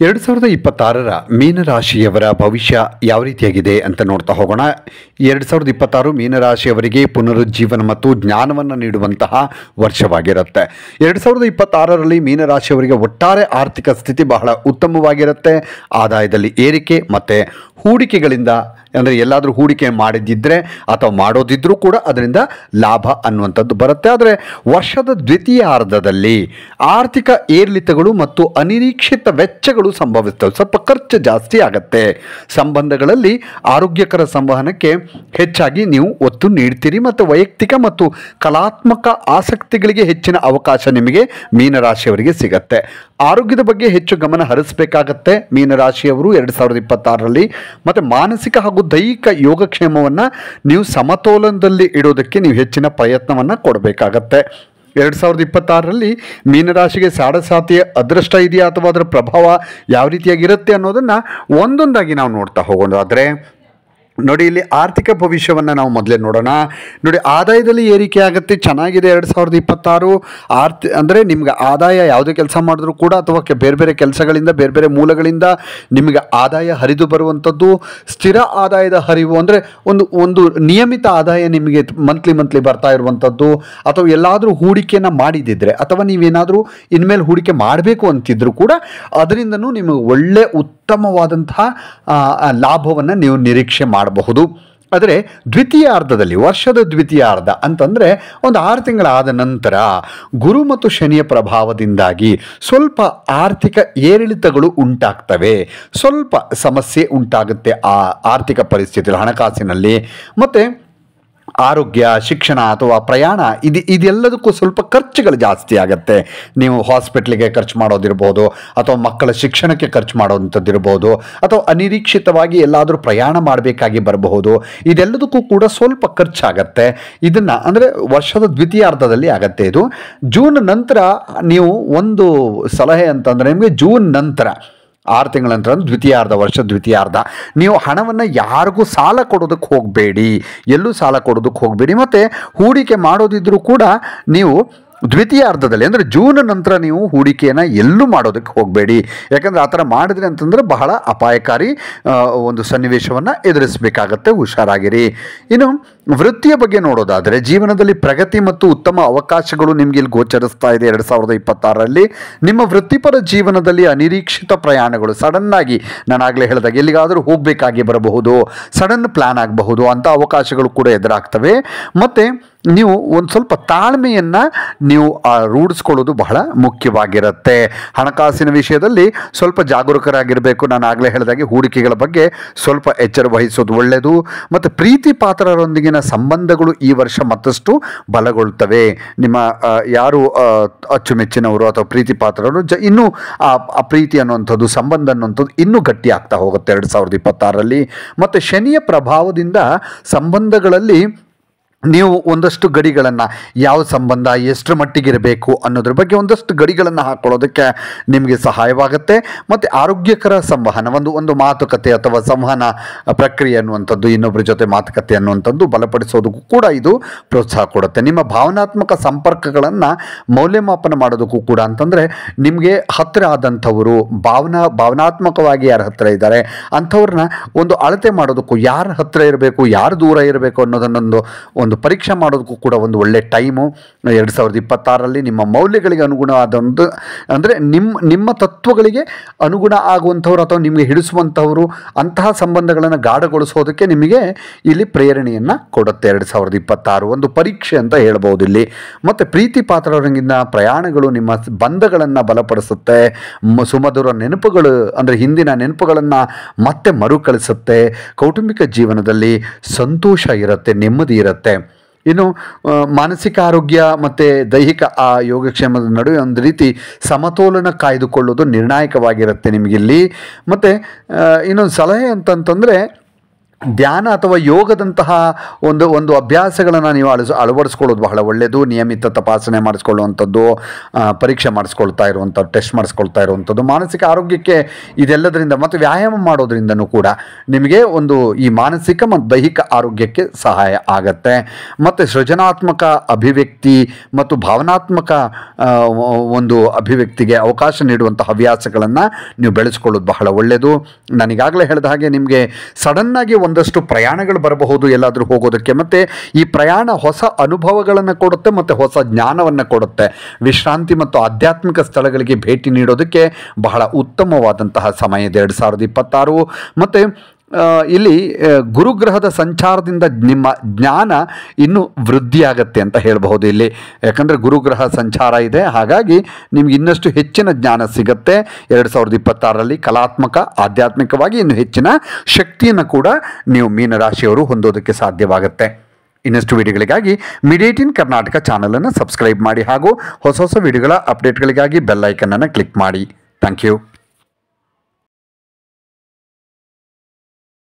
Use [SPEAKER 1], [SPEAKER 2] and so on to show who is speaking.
[SPEAKER 1] 2026ರ ಮೀನರಾಶಿಯವರ ಭವಿಷ್ಯ ಯಾವ ರೀತಿಯಾಗಿದೆ ಅಂತ ನೋಡ್ತಾ ಹೋಗೋಣ. 2026 ಮೀನರಾಶಿಯವರಿಗೆ ಪುನರುಜ್ಜೀವನ ಮತ್ತು ಜ್ಞಾನವನ್ನು ನೀಡುವಂತಹ ವರ್ಷವಾಗಿರುತ್ತೆ. 2026ರಲ್ಲಿ ಮೀನರಾಶಿಯವರಿಗೆ ಒಟ್ಟಾರೆ ಆರ್ಥಿಕ ಸ್ಥಿತಿ ಬಹಳ ಉತ್ತಮವಾಗಿರುತ್ತೆ. ಆದಾಯದಲ್ಲಿ ಏರಿಕೆ ಮತ್ತು ಹೂಡಿಕೆಗಳಿಂದ, ಅಂದರೆ ಎಲ್ಲಾದರೂ ಹೂಡಿಕೆ ಮಾಡಿದ್ದಿದ್ರೆ ಅಥವಾ ಮಾಡೋದಿದ್ರೂ ಕೂಡ ಅದರಿಂದ ಲಾಭ ಅನ್ನುವಂಥದ್ದು ಬರುತ್ತೆ. ಆದರೆ ವರ್ಷದ ದ್ವಿತೀಯಾರ್ಧದಲ್ಲಿ ಆರ್ಥಿಕ ಏರಿಳಿತಗಳು ಮತ್ತು ಅನಿರೀಕ್ಷಿತ ವೆಚ್ಚಗಳು ಸಂಭವಿಸ್ತವೆ. ಸ್ವಲ್ಪ ಖರ್ಚು ಜಾಸ್ತಿ ಆಗುತ್ತೆ. ಸಂಬಂಧಗಳಲ್ಲಿ ಆರೋಗ್ಯಕರ ಸಂವಹನಕ್ಕೆ ಹೆಚ್ಚಾಗಿ ನೀವು ಒತ್ತು ನೀಡ್ತೀರಿ ಮತ್ತು ವೈಯಕ್ತಿಕ ಮತ್ತು ಕಲಾತ್ಮಕ ಆಸಕ್ತಿಗಳಿಗೆ ಹೆಚ್ಚಿನ ಅವಕಾಶ ನಿಮಗೆ ಮೀನರಾಶಿಯವರಿಗೆ ಸಿಗತ್ತೆ. ಆರೋಗ್ಯದ ಬಗ್ಗೆ ಹೆಚ್ಚು ಗಮನ ಹರಿಸಬೇಕಾಗತ್ತೆ ಮೀನರಾಶಿಯವರು 2026ರಲ್ಲಿ. ಮತ್ತು ಮಾನಸಿಕ ಹಾಗೂ ದೈಹಿಕ ಯೋಗಕ್ಷೇಮವನ್ನು ನೀವು ಸಮತೋಲನದಲ್ಲಿ ಇಡೋದಕ್ಕೆ ನೀವು ಹೆಚ್ಚಿನ ಪ್ರಯತ್ನವನ್ನು ಕೊಡಬೇಕಾಗತ್ತೆ. 2026ರಲ್ಲಿ ಮೀನರಾಶಿಗೆ ಸಾಡಸಾತಿಯ ಅದೃಷ್ಟ ಇದೆಯಾ ಅಥವಾ ಅದರ ಪ್ರಭಾವ ಯಾವ ರೀತಿಯಾಗಿರುತ್ತೆ ಅನ್ನೋದನ್ನು ಒಂದೊಂದಾಗಿ ನಾವು ನೋಡ್ತಾ ಹೋಗೋದಾದರೆ, ನೋಡಿ, ಇಲ್ಲಿ ಆರ್ಥಿಕ ಭವಿಷ್ಯವನ್ನು ನಾವು ಮೊದಲೇ ನೋಡೋಣ. ನೋಡಿ, ಆದಾಯದಲ್ಲಿ ಏರಿಕೆ ಆಗುತ್ತೆ, ಚೆನ್ನಾಗಿದೆ 2026. ಅಂದರೆ ನಿಮ್ಗೆ ಆದಾಯ ಯಾವುದೇ ಕೆಲಸ ಮಾಡಿದ್ರೂ ಕೂಡ ಅಥವಾ ಬೇರೆ ಬೇರೆ ಕೆಲಸಗಳಿಂದ, ಬೇರೆ ಬೇರೆ ಮೂಲಗಳಿಂದ ನಿಮಗೆ ಆದಾಯ ಹರಿದು ಬರುವಂಥದ್ದು, ಸ್ಥಿರ ಆದಾಯದ ಹರಿವು, ಅಂದರೆ ಒಂದು ನಿಯಮಿತ ಆದಾಯ ನಿಮಗೆ ಮಂತ್ಲಿ ಬರ್ತಾ ಇರುವಂಥದ್ದು, ಅಥವಾ ಎಲ್ಲಾದರೂ ಹೂಡಿಕೆಯನ್ನು ಮಾಡಿದಿದ್ರೆ ಅಥವಾ ನೀವೇನಾದರೂ ಇನ್ಮೇಲೆ ಹೂಡಿಕೆ ಮಾಡಬೇಕು ಅಂತಿದ್ರು ಕೂಡ ಅದರಿಂದನೂ ನಿಮಗೆ ಒಳ್ಳೆ ಉತ್ತಮವಾದಂತಹ ಲಾಭವನ್ನು ನೀವು ನಿರೀಕ್ಷೆ ಮಾಡಬಹುದು. ಆದರೆ ದ್ವಿತೀಯಾರ್ಧದಲ್ಲಿ, ವರ್ಷದ ದ್ವಿತೀಯಾರ್ಧ ಅಂತಂದರೆ ಒಂದು 6 ತಿಂಗಳಾದ ನಂತರ ಗುರು ಮತ್ತು ಶನಿಯ ಪ್ರಭಾವದಿಂದಾಗಿ ಸ್ವಲ್ಪ ಆರ್ಥಿಕ ಏರಿಳಿತಗಳು ಉಂಟಾಗ್ತವೆ. ಸ್ವಲ್ಪ ಸಮಸ್ಯೆ ಉಂಟಾಗುತ್ತೆ ಆ ಆರ್ಥಿಕ ಪರಿಸ್ಥಿತಿಯಲ್ಲಿ, ಹಣಕಾಸಿನಲ್ಲಿ. ಮತ್ತು ಆರೋಗ್ಯ, ಶಿಕ್ಷಣ ಅಥವಾ ಪ್ರಯಾಣ ಇದೆಲ್ಲದಕ್ಕೂ ಸ್ವಲ್ಪ ಖರ್ಚುಗಳು ಜಾಸ್ತಿ ಆಗುತ್ತೆ. ನೀವು ಹಾಸ್ಪಿಟ್ಲಿಗೆ ಖರ್ಚು ಮಾಡೋದಿರ್ಬೋದು, ಅಥವಾ ಮಕ್ಕಳ ಶಿಕ್ಷಣಕ್ಕೆ ಖರ್ಚು ಮಾಡೋವಂಥದ್ದಿರ್ಬೋದು, ಅಥವಾ ಅನಿರೀಕ್ಷಿತವಾಗಿ ಎಲ್ಲಾದರೂ ಪ್ರಯಾಣ ಮಾಡಬೇಕಾಗಿ ಬರಬಹುದು. ಇದೆಲ್ಲದಕ್ಕೂ ಕೂಡ ಸ್ವಲ್ಪ ಖರ್ಚಾಗತ್ತೆ. ಇದನ್ನು ಅಂದರೆ ವರ್ಷದ ದ್ವಿತೀಯಾರ್ಧದಲ್ಲಿ ಆಗತ್ತೆ. ಇದು ಜೂನ್ ನಂತರ ನೀವು ಒಂದು ಸಲಹೆ ಅಂತಂದರೆ, ನಿಮಗೆ ಜೂನ್ ನಂತರ 6 ತಿಂಗಳ ನಂತರ ವರ್ಷದ ದ್ವಿತೀಯಾರ್ಧ ನೀವು ಹಣವನ್ನು ಯಾರಿಗೂ ಸಾಲ ಕೊಡೋದಕ್ಕೆ ಹೋಗಬೇಡಿ, ಎಲ್ಲೂ ಸಾಲ ಕೊಡೋದಕ್ಕೆ ಹೋಗಬೇಡಿ. ಮತ್ತು ಹೂಡಿಕೆ ಮಾಡೋದಿದ್ರೂ ಕೂಡ ನೀವು ದ್ವಿತೀಯಾರ್ಧದಲ್ಲಿ, ಅಂದರೆ ಜೂನ್ ನಂತರ ನೀವು ಹೂಡಿಕೆಯನ್ನು ಎಲ್ಲೂ ಮಾಡೋದಕ್ಕೆ ಹೋಗಬೇಡಿ. ಯಾಕಂದರೆ ಆ ಥರ ಮಾಡಿದ್ರಿ ಅಂತಂದರೆ ಬಹಳ ಅಪಾಯಕಾರಿ ಒಂದು ಸನ್ನಿವೇಶವನ್ನು ಎದುರಿಸಬೇಕಾಗತ್ತೆ. ಹುಷಾರಾಗಿರಿ. ಇನ್ನು ವೃತ್ತಿಯ ಬಗ್ಗೆ ನೋಡೋದಾದರೆ, ಜೀವನದಲ್ಲಿ ಪ್ರಗತಿ ಮತ್ತು ಉತ್ತಮ ಅವಕಾಶಗಳು ನಿಮಗೆ ಇಲ್ಲಿ ಗೋಚರಿಸ್ತಾ ಇದೆ 2026ರಲ್ಲಿ. ನಿಮ್ಮ ವೃತ್ತಿಪರ ಜೀವನದಲ್ಲಿ ಅನಿರೀಕ್ಷಿತ ಪ್ರಯಾಣಗಳು, ಸಡನ್ನಾಗಿ ನಾನು ಆಗಲೇ ಹೇಳಿದಾಗ ಎಲ್ಲಿಗಾದರೂ ಹೋಗಬೇಕಾಗಿ ಬರಬಹುದು, ಸಡನ್ ಪ್ಲ್ಯಾನ್ ಆಗಬಹುದು, ಅಂಥ ಅವಕಾಶಗಳು ಕೂಡ ಎದುರಾಗ್ತವೆ. ಮತ್ತು ನೀವು ಒಂದು ಸ್ವಲ್ಪ ತಾಳ್ಮೆಯನ್ನು ನೀವು ರೂಢಿಸ್ಕೊಳ್ಳೋದು ಬಹಳ ಮುಖ್ಯವಾಗಿರುತ್ತೆ. ಹಣಕಾಸಿನ ವಿಷಯದಲ್ಲಿ ಸ್ವಲ್ಪ ಜಾಗರೂಕರಾಗಿರಬೇಕು. ನಾನು ಆಗಲೇ ಹೇಳಿದಾಗೆ ಹೂಡಿಕೆಗಳ ಬಗ್ಗೆ ಸ್ವಲ್ಪ ಎಚ್ಚರ ವಹಿಸೋದು ಒಳ್ಳೆಯದು. ಮತ್ತು ಪ್ರೀತಿ ಪಾತ್ರರೊಂದಿಗಿನ ಸಂಬಂಧಗಳು ಈ ವರ್ಷ ಮತ್ತಷ್ಟು ಬಲಗೊಳ್ತವೆ. ನಿಮ್ಮ ಯಾರು ಅಚ್ಚುಮೆಚ್ಚಿನವರು ಅಥವಾ ಪ್ರೀತಿ ಪಾತ್ರರು ಇನ್ನೂ ಆ ಪ್ರೀತಿ ಅನ್ನುವಂಥದ್ದು, ಸಂಬಂಧ ಅನ್ನುವಂಥದ್ದು ಇನ್ನೂ ಗಟ್ಟಿ ಆಗ್ತಾ ಹೋಗುತ್ತೆ 2026ರಲ್ಲಿ. ಮತ್ತು ಶನಿಯ ಪ್ರಭಾವದಿಂದ ಸಂಬಂಧಗಳಲ್ಲಿ ನೀವು ಒಂದಷ್ಟು ಗಡಿಗಳನ್ನು, ಯಾವ ಸಂಬಂಧ ಎಷ್ಟರ ಮಟ್ಟಿಗಿರಬೇಕು ಅನ್ನೋದ್ರ ಬಗ್ಗೆ ಒಂದಷ್ಟು ಗಡಿಗಳನ್ನು ಹಾಕ್ಕೊಳ್ಳೋದಕ್ಕೆ ನಿಮಗೆ ಸಹಾಯವಾಗುತ್ತೆ. ಮತ್ತು ಆರೋಗ್ಯಕರ ಸಂವಹನ, ಒಂದು ಮಾತುಕತೆ ಅಥವಾ ಸಂವಹನ ಪ್ರಕ್ರಿಯೆ ಅನ್ನುವಂಥದ್ದು, ಇನ್ನೊಬ್ಬರ ಜೊತೆ ಮಾತುಕತೆ ಅನ್ನುವಂಥದ್ದು ಬಲಪಡಿಸೋದಕ್ಕೂ ಕೂಡ ಇದು ಪ್ರೋತ್ಸಾಹ ಕೊಡುತ್ತೆ. ನಿಮ್ಮ ಭಾವನಾತ್ಮಕ ಸಂಪರ್ಕಗಳನ್ನು ಮೌಲ್ಯಮಾಪನ ಮಾಡೋದಕ್ಕೂ ಕೂಡ, ಅಂತಂದರೆ ನಿಮಗೆ ಹತ್ತಿರ ಆದಂಥವರು, ಭಾವನಾತ್ಮಕವಾಗಿ ಯಾರು ಹತ್ತಿರ ಇದ್ದಾರೆ ಅಂಥವ್ರನ್ನ ಒಂದು ಅಳತೆ ಮಾಡೋದಕ್ಕೂ, ಯಾರು ಹತ್ತಿರ ಇರಬೇಕು ಯಾರು ದೂರ ಇರಬೇಕು ಅನ್ನೋದನ್ನೊಂದು ಪರೀಕ್ಷೆ ಮಾಡೋದಕ್ಕೂ ಕೂಡ ಒಂದು ಒಳ್ಳೆ ಟೈಮು 2026ರಲ್ಲಿ. ನಿಮ್ಮ ಮೌಲ್ಯಗಳಿಗೆ ಅನುಗುಣವಾದ ಅಂದರೆ ನಿಮ್ಮ ತತ್ವಗಳಿಗೆ ಅನುಗುಣ ಆಗುವಂಥವ್ರು ಅಥವಾ ನಿಮಗೆ ಹಿಡಿಸುವಂಥವರು, ಅಂತಹ ಸಂಬಂಧಗಳನ್ನು ಗಾಢಗೊಳಿಸೋದಕ್ಕೆ ನಿಮಗೆ ಇಲ್ಲಿ ಪ್ರೇರಣೆಯನ್ನು ಕೊಡುತ್ತೆ 2026. ಒಂದು ಪರೀಕ್ಷೆ ಅಂತ ಹೇಳ್ಬೋದು ಇಲ್ಲಿ. ಮತ್ತು ಪ್ರೀತಿ ಪಾತ್ರರಂಗಿನ ಪ್ರಯಾಣಗಳು ನಿಮ್ಮ ಬಂಧಗಳನ್ನು ಬಲಪಡಿಸುತ್ತೆ. ಸುಮಧುರ ನೆನಪುಗಳು, ಅಂದರೆ ಹಿಂದಿನ ನೆನಪುಗಳನ್ನು ಮತ್ತೆ ಮರುಕಳಿಸುತ್ತೆ. ಕೌಟುಂಬಿಕ ಜೀವನದಲ್ಲಿ ಸಂತೋಷ ಇರುತ್ತೆ, ನೆಮ್ಮದಿ ಇರುತ್ತೆ. ಇನ್ನು ಮಾನಸಿಕ ಆರೋಗ್ಯ ಮತ್ತು ದೈಹಿಕ ಯೋಗಕ್ಷೇಮದ ನಡುವೆ ಒಂದು ರೀತಿ ಸಮತೋಲನ ಕಾಯ್ದುಕೊಳ್ಳೋದು ನಿರ್ಣಾಯಕವಾಗಿರುತ್ತೆ ನಿಮಗಿಲ್ಲಿ. ಮತ್ತು ಇನ್ನೊಂದು ಸಲಹೆ ಅಂತಂತಂದರೆ, ಧ್ಯಾನ ಅಥವಾ ಯೋಗದಂತಹ ಒಂದು ಅಭ್ಯಾಸಗಳನ್ನು ನೀವು ಅಳವಡಿಸ್ಕೊಳ್ಳೋದು ಬಹಳ ಒಳ್ಳೆಯದು. ನಿಯಮಿತ ತಪಾಸಣೆ ಮಾಡಿಸ್ಕೊಳ್ಳುವಂಥದ್ದು, ಪರೀಕ್ಷೆ ಮಾಡಿಸ್ಕೊಳ್ತಾ ಇರುವಂಥದ್ದು, ಟೆಸ್ಟ್ ಮಾಡಿಸ್ಕೊಳ್ತಾ ಇರುವಂಥದ್ದು ಮಾನಸಿಕ ಆರೋಗ್ಯಕ್ಕೆ ಇದೆಲ್ಲದರಿಂದ ಮತ್ತು ವ್ಯಾಯಾಮ ಮಾಡೋದ್ರಿಂದನೂ ಕೂಡ ನಿಮಗೆ ಈ ಮಾನಸಿಕ ಮತ್ತು ದೈಹಿಕ ಆರೋಗ್ಯಕ್ಕೆ ಸಹಾಯ ಆಗತ್ತೆ. ಮತ್ತು ಸೃಜನಾತ್ಮಕ ಅಭಿವ್ಯಕ್ತಿ ಮತ್ತು ಭಾವನಾತ್ಮಕ ಒಂದು ಅಭಿವ್ಯಕ್ತಿಗೆ ಅವಕಾಶ ನೀಡುವಂಥ ಹವ್ಯಾಸಗಳನ್ನು ನೀವು ಬೆಳೆಸ್ಕೊಳ್ಳೋದು ಬಹಳ ಒಳ್ಳೆಯದು. ನಾನೀಗಾಗಲೇ ಹೇಳಿದ ಹಾಗೆ ನಿಮಗೆ ಸಡನ್ನಾಗಿ ಒಂದಷ್ಟು ಪ್ರಯಾಣಗಳು ಬರಬಹುದು ಎಲ್ಲಾದರೂ ಹೋಗೋದಕ್ಕೆ, ಮತ್ತು ಈ ಪ್ರಯಾಣ ಹೊಸ ಅನುಭವಗಳನ್ನು ಕೊಡುತ್ತೆ ಮತ್ತು ಹೊಸ ಜ್ಞಾನವನ್ನು ಕೊಡುತ್ತೆ. ವಿಶ್ರಾಂತಿ ಮತ್ತು ಆಧ್ಯಾತ್ಮಿಕ ಸ್ಥಳಗಳಿಗೆ ಭೇಟಿ ನೀಡೋದಕ್ಕೆ ಬಹಳ ಉತ್ತಮವಾದಂತಹ ಸಮಯ ಇದೆ 2026. ಮತ್ತು ಇಲ್ಲಿ ಗುರುಗ್ರಹದ ಸಂಚಾರದಿಂದ ನಿಮ್ಮ ಜ್ಞಾನ ಇನ್ನೂ ವೃದ್ಧಿಯಾಗತ್ತೆ ಅಂತ ಹೇಳಬಹುದು ಇಲ್ಲಿ. ಯಾಕಂದರೆ ಗುರುಗ್ರಹ ಸಂಚಾರ ಇದೆ, ಹಾಗಾಗಿ ನಿಮ್ಗೆ ಇನ್ನಷ್ಟು ಹೆಚ್ಚಿನ ಜ್ಞಾನ ಸಿಗುತ್ತೆ 2026ರಲ್ಲಿ. ಕಲಾತ್ಮಕ ಆಧ್ಯಾತ್ಮಿಕವಾಗಿ ಇನ್ನೂ ಹೆಚ್ಚಿನ ಶಕ್ತಿಯನ್ನು ಕೂಡ ನೀವು ಮೀನರಾಶಿಯವರು ಹೊಂದೋದಕ್ಕೆ ಸಾಧ್ಯವಾಗುತ್ತೆ. ಇನ್ನಷ್ಟು ವಿಡಿಯೋಗಳಿಗಾಗಿ ಮೀಡಿಯೇಟಿನ್ ಕರ್ನಾಟಕ ಚಾನಲನ್ನು ಸಬ್ಸ್ಕ್ರೈಬ್ ಮಾಡಿ ಹಾಗೂ ಹೊಸ ವಿಡಿಯೋಗಳ ಅಪ್ಡೇಟ್ಗಳಿಗಾಗಿ ಬೆಲ್ ಐಕನನ್ನು ಕ್ಲಿಕ್ ಮಾಡಿ. Thank you.